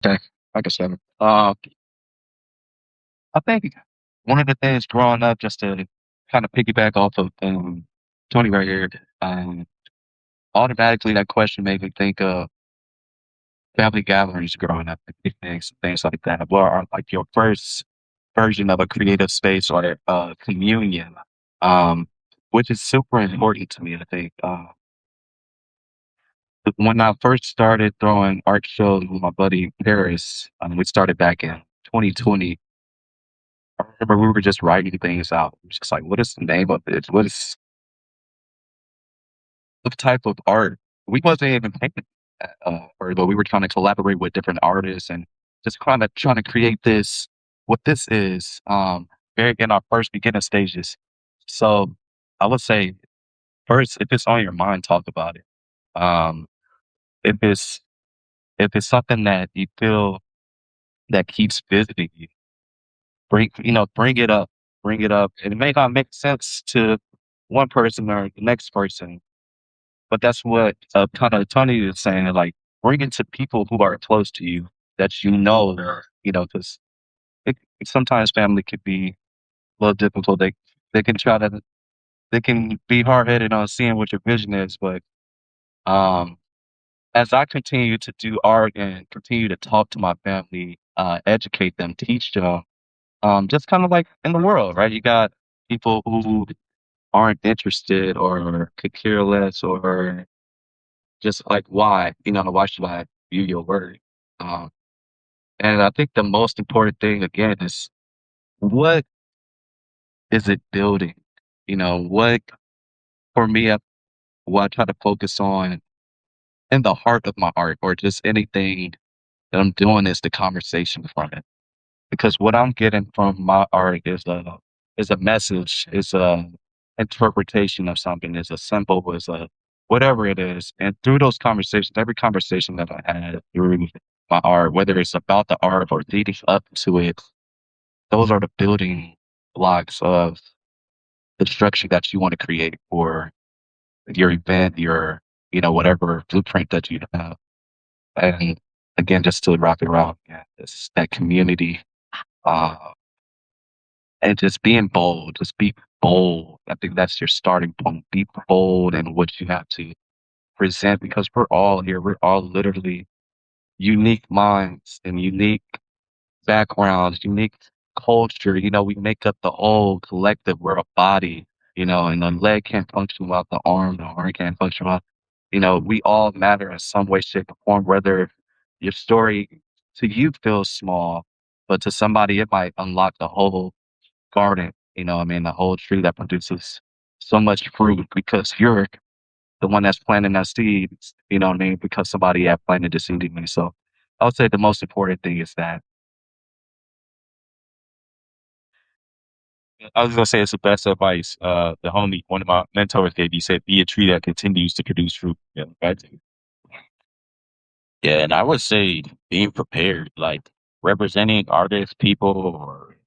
Okay, like I said, I think one of the things growing up, just to kind of piggyback off of Tony right here, um, automatically that question made me think of family gatherings growing up, like picnics and things like that. What are like your first version of a creative space or communion? Um, which is super important to me. I think when I first started throwing art shows with my buddy Paris, we started back in 2020. I remember we were just writing things out. It was just like, what is the name of it? What is the type of art? We wasn't even thinking that, or but we were trying to collaborate with different artists and just kind of trying to create this, what this is, very in our first beginner stages. So I would say first, if it's on your mind, talk about it. Um, if it's if it's something that you feel that keeps visiting you, bring it up, and it may not make sense to one person or the next person, but that's what kind of Tony is saying. Like, bring it to people who are close to you that because sometimes family could be a little difficult. They can try to they can be hard headed on seeing what your vision is, but um, as I continue to do art and continue to talk to my family, educate them, teach them, just kind of like in the world, right? You got people who aren't interested or could care less or just like why should I view your work? Um, and I think the most important thing again is what is it building? What for me, what I try to focus on in the heart of my art or just anything that I'm doing is the conversation from it. Because what I'm getting from my art is a message, is a interpretation of something, is a symbol, is a whatever it is. And through those conversations, every conversation that I had through my art, whether it's about the art or leading up to it, those are the building blocks of the structure that you want to create for your event, your whatever blueprint that you have. And again, just to wrap it around, yeah, it's that community. Uh, And just being bold, just be bold. I think that's your starting point. Be bold in what you have to present because we're all here. We're all literally unique minds and unique backgrounds, unique culture. We make up the whole collective. We're a body, and the leg can't function without the arm can't function without, we all matter in some way, shape, or form, whether your story to you feels small, but to somebody it might unlock the whole garden, the whole tree that produces so much fruit because you're the one that's planting that seed, because somebody had planted the seed in me. So I would say the most important thing is that I was gonna say it's the best advice. The homie, one of my mentors gave, he said, "Be a tree that continues to produce fruit." Yeah, that's it. Yeah, and I would say being prepared, like representing artists, people, or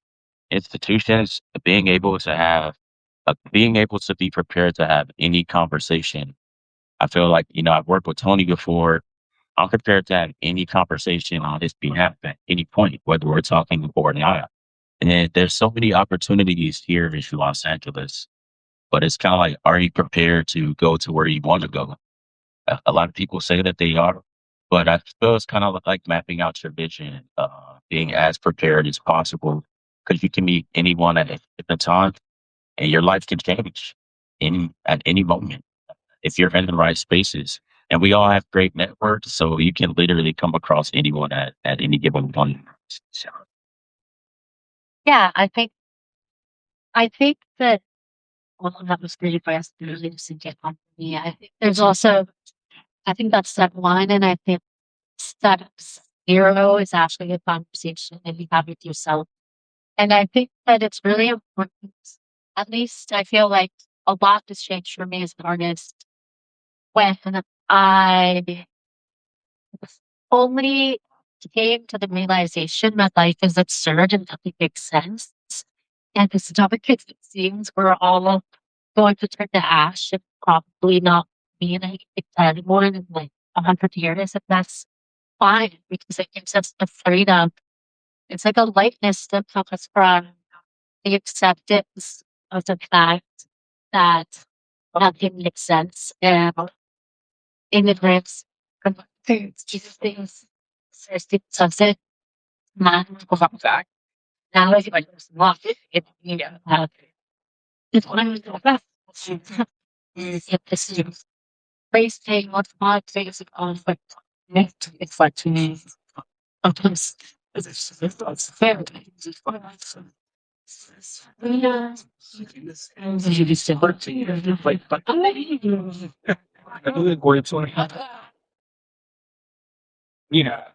institutions, being able to be prepared to have any conversation. I feel like, I've worked with Tony before. I'm prepared to have any conversation on his behalf at any point, whether we're talking or not. And then there's so many opportunities here in Los Angeles, but it's kind of like, are you prepared to go to where you want to go? A lot of people say that they are, but I feel it's kind of like mapping out your vision, being as prepared as possible because you can meet anyone at a time and your life can change at any moment if you're in the right spaces. And we all have great networks, so you can literally come across anyone at any given point. So, Yeah, I think that well, that was great advice. Really to get on me. I think there's also I think that's step one, and I think step zero is actually a conversation that you have with yourself. And I think that it's really important. At least I feel like a lot has changed for me as an artist when I only came to the realization that life is absurd and nothing makes sense. And as dumb as it seems, we're all going to turn to ash and probably not be in anything anymore in like 100 years if that's fine because it gives us the freedom. It's like a lightness that comes from the acceptance of the fact that nothing makes sense and immigrants things doesn't matter about that. Now everybody was lost it, you know, it's one of the best. If this is race paying what's my basic conflict. It's like to me, sometimes it's fair. Yeah. And you just work to you, like, but I really going to, yeah.